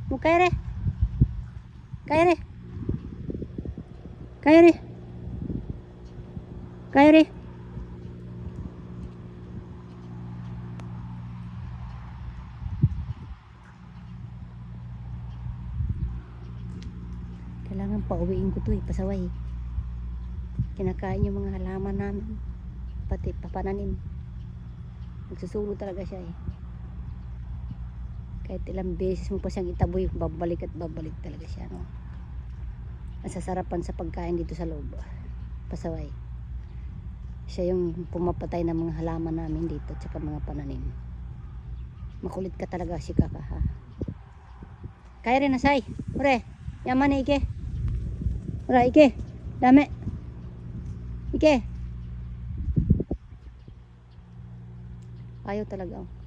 Mo kaya re. Kaya re. Kaya re. Kaya re. Kailangan pauwiin ko to eh, pasaway. Kinakain yung mga halaman namin. Pati papananim. Nagsusulo talaga siya eh. Kahit ilang beses mo pa siyang itaboy, babalik at babalik talaga siya, no? Ang sasarapan sa pagkain dito sa loob. Pasaway. Siya yung pumapatay ng mga halaman namin dito at saka mga pananim. Makulit ka talaga si Kaka, ha? Kaya rin nasay. Ure, yaman na ike. Ura, ike. Dami. Ike. Ayaw talaga. Oh.